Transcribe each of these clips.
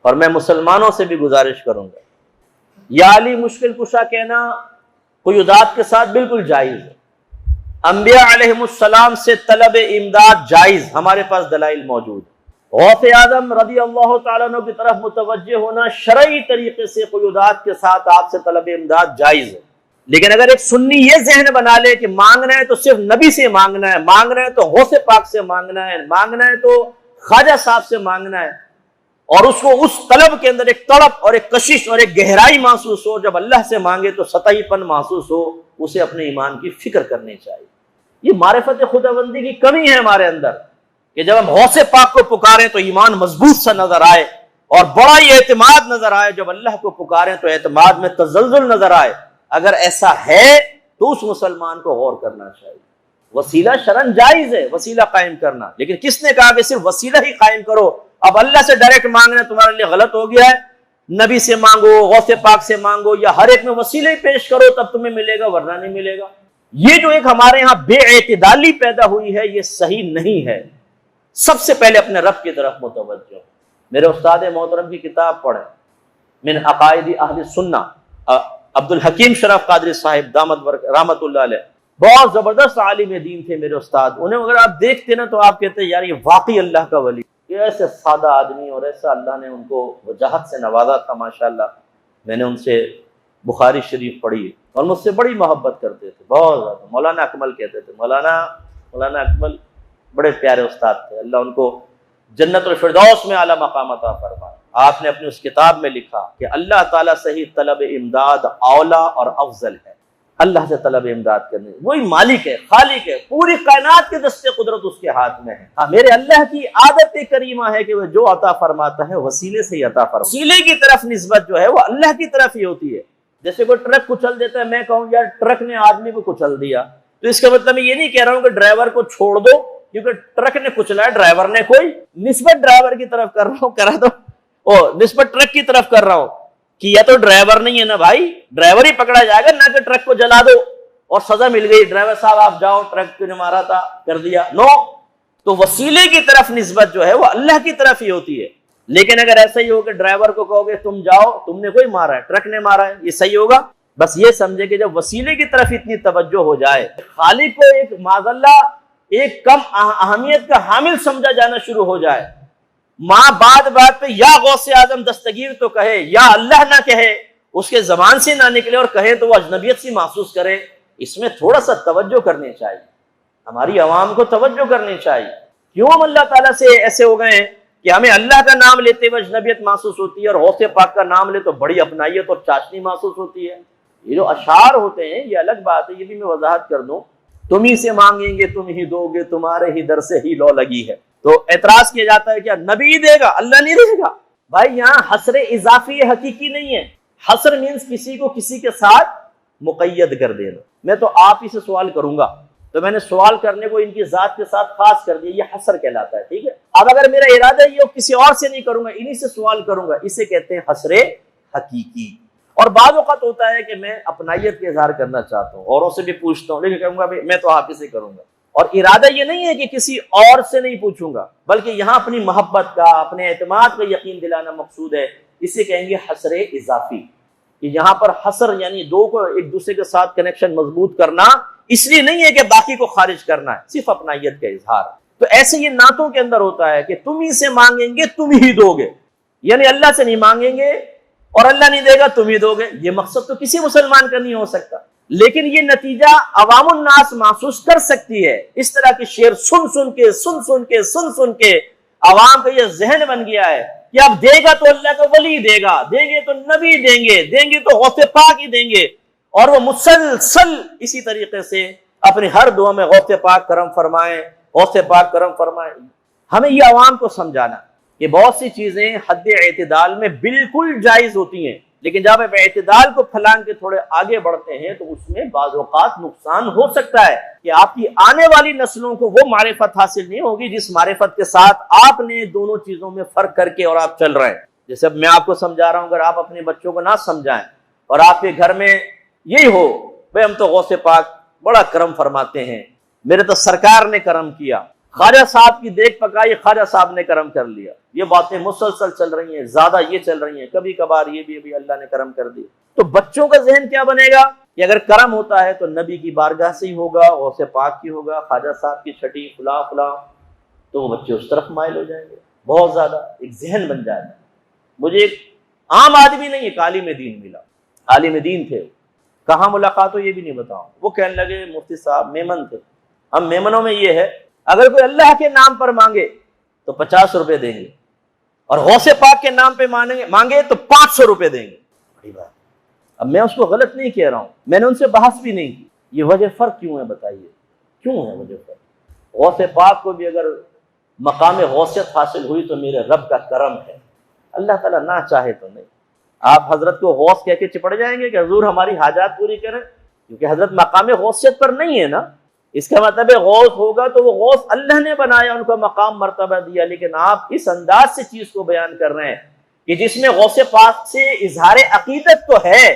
اور میں مسلمانوں سے بھی گزارش کروں گا، یا علی مشکل کشا کہنا قیودات کے ساتھ بالکل جائز ہے، انبیاء علیہم السلام سے طلب امداد جائز، ہمارے پاس دلائل موجود ہے۔ غوث اعظم رضی اللہ تعالیٰ عنہ کی طرف متوجہ ہونا شرعی طریقے سے قیودات کے ساتھ آپ سے طلب امداد جائز ہے، لیکن اگر ایک سنی یہ ذہن بنا لے کہ مانگنا ہے تو صرف نبی سے مانگنا ہے، مانگنا ہے تو غوث پاک سے مانگنا ہے، مانگنا ہے تو خواجہ صاحب سے مانگنا ہے، اور اس کو اس طلب کے اندر ایک تڑپ اور ایک کشش اور ایک گہرائی محسوس ہو، جب اللہ سے مانگے تو سطحی پن محسوس ہو، اسے اپنے ایمان کی فکر کرنی چاہیے۔ یہ معرفت خداوندی کی کمی ہے ہمارے اندر کہ جب ہم غوث پاک کو پکاریں تو ایمان مضبوط سا نظر آئے اور بڑا ہی اعتماد نظر آئے، جب اللہ کو پکاریں تو اعتماد میں تزلزل نظر آئے۔ اگر ایسا ہے تو اس مسلمان کو غور کرنا چاہیے۔ وسیلہ شرعن جائز ہے وسیلہ قائم کرنا، لیکن کس نے کہا کہ صرف وسیلہ ہی قائم کرو؟ اب اللہ سے ڈائریکٹ مانگنا تمہارے لیے غلط ہو گیا ہے، نبی سے مانگو، غوث پاک سے مانگو، یا ہر ایک میں وسیلے ہی پیش کرو تب تمہیں ملے گا ورنہ نہیں ملے گا۔ یہ جو ایک ہمارے ہاں بے اعتدالی پیدا ہوئی ہے یہ صحیح نہیں ہے۔ سب سے پہلے اپنے رب کی طرف متوجہ۔ میرے استاد محترم کی کتاب پڑھیں، من عقائد اہل سنہ، عبد الحکیم شرف قادری صاحب دامت رحمت اللہ علیہ، بہت زبردست عالم دین تھے میرے استاد۔ انہیں اگر آپ دیکھتے نا تو آپ کہتے ہیں یار یہ واقعی اللہ کا ولی، یہ ایسے سادہ آدمی اور ایسا اللہ نے ان کو وجاہت سے نوازا تھا ماشاءاللہ۔ میں نے ان سے بخاری شریف پڑھی اور مجھ سے بڑی محبت کرتے تھے، بہت زیادہ۔ مولانا اکمل کہتے تھے، مولانا اکمل بڑے پیارے استاد تھے، اللہ ان کو جنت الفردوس میں اعلیٰ مقام عطا فرمائے۔ آپ نے اپنی اس کتاب میں لکھا کہ اللہ تعالیٰ سے ہی طلب امداد اولا اور افضل ہے، اللہ سے طلب امداد کرنے، وہی مالک ہے، خالق ہے، پوری کائنات کے دست قدرت اس کے ہاتھ میں ہے۔ ہاں میرے اللہ کی عادت کریمہ ہے کہ وہ جو عطا فرماتا ہے وسیلے سے ہی عطا فرماتا ہے، وسیلے کی طرف نسبت جو ہے وہ اللہ کی طرف ہی ہوتی ہے۔ جیسے کوئی ٹرک کچل دیتا ہے، میں کہوں یار ٹرک نے آدمی کو کچل دیا، تو اس کا مطلب میں یہ نہیں کہہ رہا ہوں کہ ڈرائیور کو چھوڑ دو کیونکہ ٹرک نے کچلا ہے، ڈرائیور نے کوئی نسبت ڈرائیور کی طرف کر رہا ہوں کرا دو، نسبت ٹرک کی طرف کر رہا ہوں کہ یا تو ڈرائیور نہیں ہے نا بھائی، ڈرائیور ہی پکڑا جائے گا، نہ کہ ٹرک کو جلا دو اور سزا مل گئی، ڈرائیور صاحب آپ جاؤ، ٹرک نے مارا تھا کر دیا، نو۔ تو وسیلے کی طرف نسبت جو ہے وہ اللہ کی طرف ہی ہوتی ہے۔ لیکن اگر ایسا ہی ہو کہ ڈرائیور کو کہو گے تم جاؤ، تم نے کوئی مارا ہے، ٹرک نے مارا ہے، یہ صحیح ہوگا؟ بس یہ سمجھے کہ جب وسیلے کی طرف اتنی توجہ ہو جائے، خالق کو ایک معاذ اللہ ایک کم اہمیت کا حامل سمجھا جانا شروع ہو جائے، ماں بات پہ یا غوث اعظم دستگیر تو کہے یا اللہ نہ کہے، اس کے زبان سے نہ نکلے اور کہے تو وہ اجنبیت سی محسوس کرے، اس میں تھوڑا سا توجہ کرنی چاہیے، ہماری عوام کو توجہ کرنی چاہیے۔ کیوں ہم اللہ تعالیٰ سے ایسے ہو گئے ہیں کہ ہمیں اللہ کا نام لیتے ہوئے اجنبیت محسوس ہوتی ہے اور غوث پاک کا نام لے تو بڑی اپنائیت اور چاشنی محسوس ہوتی ہے؟ یہ جو اشعار ہوتے ہیں یہ الگ بات ہے، یہ بھی میں وضاحت کر دوں، تم ہی سے مانگیں گے تم ہی دو گے، تمہارے ہی در سے ہی لو لگی ہے، تو اعتراض کیا جاتا ہے کیا نبی دے گا اللہ نہیں دے گا؟ بھائی یہاں حصر اضافی حقیقی نہیں ہے، حصر مینس کسی کو کسی کے ساتھ مقید کر دینا۔ میں تو آپ ہی سے سوال کروں گا تو میں نے سوال کرنے کو ان کی ذات کے ساتھ خاص کر دیا، یہ حصر کہلاتا ہے، ٹھیک ہے؟ اب اگر میرا ارادہ یہ ہو کسی اور سے نہیں کروں گا، انہی سے سوال کروں گا، اسے کہتے ہیں حصر حقیقی۔ اور بعض اوقات ہوتا ہے کہ میں اپنائیت کا اظہار کرنا چاہتا ہوں، اوروں سے بھی پوچھتا ہوں، لیکن کہوں گا میں تو آپ ہی سے کروں گا، اور ارادہ یہ نہیں ہے کہ کسی اور سے نہیں پوچھوں گا، بلکہ یہاں اپنی محبت کا، اپنے اعتماد کا یقین دلانا مقصود ہے، اسے کہیں گے حصر اضافی۔ کہ یہاں پر حصر یعنی دو کو ایک دوسرے کے ساتھ کنیکشن مضبوط کرنا، اس لیے نہیں ہے کہ باقی کو خارج کرنا ہے، صرف اپنائیت کا اظہار۔ تو ایسے یہ نعتوں کے اندر ہوتا ہے کہ تم ہی سے مانگیں گے تم ہی دو گے، یعنی اللہ سے نہیں مانگیں گے اور اللہ نہیں دے گا تم ہی دو گے، یہ مقصد تو کسی مسلمان کا نہیں ہو سکتا، لیکن یہ نتیجہ عوام الناس محسوس کر سکتی ہے۔ اس طرح کے شعر سن کے عوام کا یہ ذہن بن گیا ہے کہ اب دے گا تو اللہ کا ولی دے گا، دیں گے تو نبی دیں گے تو غوث پاک ہی دیں گے، اور وہ مسلسل اسی طریقے سے اپنی ہر دعا میں غوث پاک کرم فرمائیں، غوث پاک کرم فرمائیں۔ ہمیں یہ عوام کو سمجھانا کہ بہت سی چیزیں حد اعتدال میں بالکل جائز ہوتی ہیں، لیکن جب آپ اعتدال کو پھلانگ کے تھوڑے آگے بڑھتے ہیں تو اس میں بعض اوقات نقصان ہو سکتا ہے کہ آپ کی آنے والی نسلوں کو وہ معرفت حاصل نہیں ہوگی جس معرفت کے ساتھ آپ نے دونوں چیزوں میں فرق کر کے اور آپ چل رہے ہیں۔ جیسے میں آپ کو سمجھا رہا ہوں، اگر آپ اپنے بچوں کو نہ سمجھائیں اور آپ کے گھر میں یہی ہو بھئی ہم تو غوث پاک بڑا کرم فرماتے ہیں، میرے تو سرکار نے کرم کیا، خواجہ صاحب کی دیکھ پکائی، خواجہ صاحب نے کرم کر لیا. یہ باتیں مسلسل چل رہی ہیں، زیادہ یہ چل رہی ہیں، کبھی کبھار یہ بھی اللہ نے کرم کر دیا. تو بچوں کا ذہن کیا بنے گا کہ اگر کرم ہوتا ہے تو نبی کی بارگاہ سے ہی ہوگا، غوث پاک کی ہوگا، خواجہ صاحب کی چھٹی فلاں فلاں، تو وہ بچے اس طرف مائل ہو جائیں گے. بہت زیادہ ایک ذہن بن جائے گا. مجھے ایک عام آدمی نہیں، ایک عالم دین ملا، عالم دین تھے. کہاں ملاقات ہو یہ بھی نہیں بتاؤں. وہ کہنے لگے مفتی صاحب میمن تھے. ہم میمنوں میں یہ ہے اگر کوئی اللہ کے نام پر مانگے تو 50 روپے دیں گے، اور غوث پاک کے نام پہ مانگے تو 500 روپے دیں گے. بڑی بات. اب میں اس کو غلط نہیں کہہ رہا ہوں، میں نے ان سے بحث بھی نہیں کی. یہ وجہ فرق کیوں ہے بتائیے، کیوں ہے وجہ فرق؟ غوث پاک کو بھی اگر مقام غوثیت حاصل ہوئی تو میرے رب کا کرم ہے. اللہ تعالیٰ نہ چاہے تو نہیں. آپ حضرت کو غوث کہہ کے چپڑ جائیں گے کہ حضور ہماری حاجات پوری کریں؟ کیونکہ حضرت مقام غوثیت پر نہیں ہے نا. اس کا مطلب ہے غوث ہوگا تو وہ غوث اللہ نے بنایا، ان کو مقام مرتبہ دیا. لیکن آپ اس انداز سے چیز کو بیان کر رہے ہیں کہ جس میں غوث پاک سے اظہار عقیدت تو ہے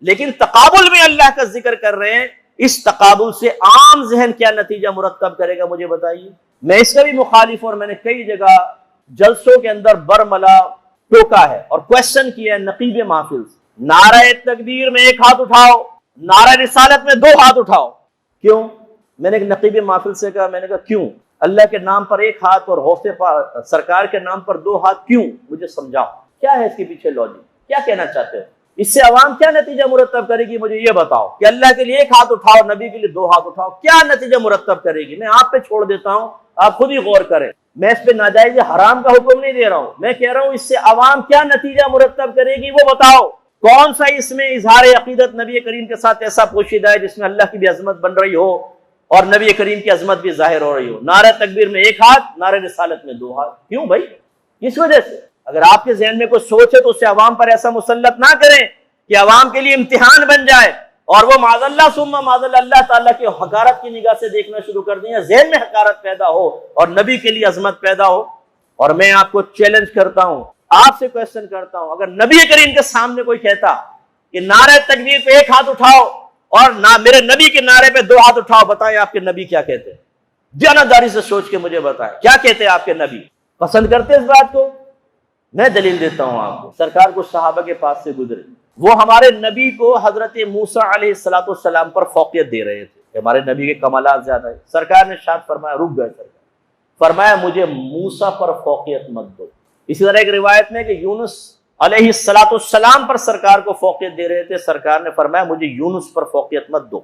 لیکن تقابل میں اللہ کا ذکر کر رہے ہیں. اس تقابل سے عام ذہن کیا نتیجہ مرتب کرے گا مجھے بتائیے. میں اس کا بھی مخالف ہوں، اور میں نے کئی جگہ جلسوں کے اندر برملا ٹوکا ہے اور کویسچن کیا ہے نقیب محفل سے. نعرہ تکبیر میں 1 ہاتھ اٹھاؤ، نعرہ رسالت میں 2 ہاتھ اٹھاؤ. کیوں؟ میں نے ایک نقیب محفل سے کہا، میں نے کہا کیوں اللہ کے نام پر 1 ہاتھ اور غوث پاک سرکار کے نام پر 2 ہاتھ کیوں؟ مجھے سمجھاؤ کیا ہے اس کے پیچھے لاجک، کیا کہنا چاہتے ہو؟ اس سے عوام کیا نتیجہ مرتب کرے گی مجھے یہ بتاؤ کہ اللہ کے لیے 1 ہاتھ اٹھاؤ، نبی کے لیے 2 ہاتھ اٹھاؤ، کیا نتیجہ مرتب کرے گی؟ میں آپ پہ چھوڑ دیتا ہوں، آپ خود ہی غور کریں. میں اس پہ ناجائز حرام کا حکم نہیں دے رہا ہوں، میں کہہ رہا ہوں اس سے عوام کیا نتیجہ مرتب کرے گی وہ بتاؤ. کون سا اس میں اظہار عقیدت نبی کریم کے ساتھ ایسا پوشیدہ ہے جس میں اللہ کی بھی عظمت بن رہی ہو اور نبی کریم کی عظمت بھی ظاہر ہو رہی ہو؟ نعرہ تکبیر میں 1 ہاتھ، نعرہ رسالت میں 2 ہاتھ. کیوں بھائی؟ اس وجہ سے. اگر آپ کے ذہن میں کوئی سوچ ہے تو اسے عوام پر ایسا مسلط نہ کریں کہ عوام کے لیے امتحان بن جائے اور وہ معاذ اللہ ثم معاذ اللہ تعالیٰ کی حقارت کی نگاہ سے دیکھنا شروع کر دیں، ذہن میں حقارت پیدا ہو اور نبی کے لیے عظمت پیدا ہو. اور میں آپ کو چیلنج کرتا ہوں، آپ سے کویسچن کرتا ہوں، اگر نبی کریم کے سامنے کوئی کہتا کہ نعرہ تکبیر پہ 1 ہاتھ اٹھاؤ اور میرے نبی کے نعرے پہ 2 ہاتھ اٹھاؤ، بتائیں آپ کے نبی کیا کہتے ہیں؟ جانبداری سے سوچ کے مجھے بتائیں کیا کہتے ہیں آپ کے نبی؟ پسند کرتے اس بات کو؟ میں دلیل دیتا ہوں آپ کو. سرکار کو صحابہ کے پاس سے گزرے، وہ ہمارے نبی کو حضرت موسیٰ علیہ السلام پر فوقیت دے رہے تھے کہ ہمارے نبی کے کمالات زیادہ ہیں. سرکار نے ارشاد فرمایا، رک گئے سرکار، فرمایا مجھے موسیٰ پر فوقیت مت دو. اسی طرح ایک روایت میں کہ یونس علیہ السلام پر سرکار کو فوقیت دے رہے تھے، سرکار نے فرمایا مجھے یونس پر فوقیت مت دو.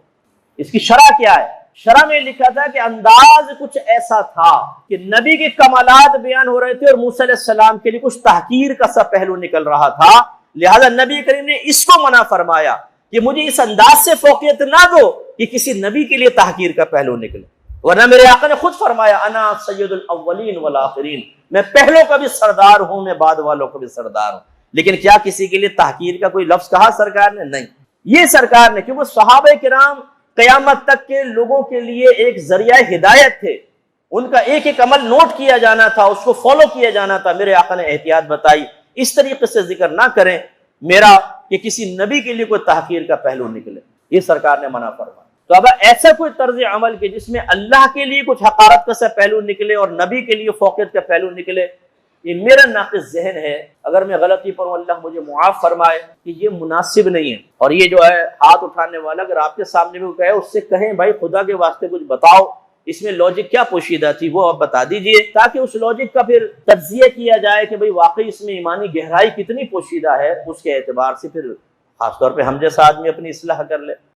اس کی شرح کیا ہے؟ شرح میں لکھا تھا کہ انداز کچھ ایسا تھا کہ نبی کے کمالات بیان ہو رہے تھے اور موسیٰ علیہ السلام کے لیے کچھ تحقیر کا سا پہلو نکل رہا تھا، لہذا نبی کریم نے اس کو منع فرمایا کہ مجھے اس انداز سے فوقیت نہ دو کہ کسی نبی کے لیے تحقیر کا پہلو نکلے. ورنہ میرے آقا نے خود فرمایا انا سید الاولین والآخرین، میں پہلوں کا بھی سردار ہوں، میں بعد والوں کا بھی سردار ہوں. لیکن کیا کسی کے لیے تحقیر کا کوئی لفظ کہا سرکار نے؟ نہیں. یہ سرکار نے، کیونکہ صحابہ کرام قیامت تک کے لوگوں کے لیے ایک ذریعہ ہدایت تھے، ان کا ایک ایک عمل نوٹ کیا جانا تھا، اس کو فالو کیا جانا تھا. میرے آقا نے احتیاط بتائی اس طریقے سے ذکر نہ کریں میرا کہ کسی نبی کے لیے کوئی تحقیر کا پہلو نکلے، یہ سرکار نے منع فرمایا. تو اب ایسا کوئی طرز عمل کہ جس میں اللہ کے لیے کچھ حقارت کا سا پہلو نکلے اور نبی کے لیے فوقیت کا پہلو نکلے، یہ میرا ناقص ذہن ہے. اگر میں غلطی پر ہوں اللہ مجھے معاف فرمائے کہ یہ مناسب نہیں ہے. اور یہ جو ہے ہاتھ اٹھانے والا اگر آپ کے سامنے بھی کہے اس سے کہیں بھائی خدا کے واسطے کچھ بتاؤ اس میں لاجک کیا پوشیدہ تھی وہ آپ بتا دیجئے، تاکہ اس لاجک کا پھر تجزیہ کیا جائے کہ بھئی واقعی اس میں ایمانی گہرائی کتنی پوشیدہ ہے، اس کے اعتبار سے پھر خاص طور پہ ہم جیسا آدمی اپنی اصلاح کر لے.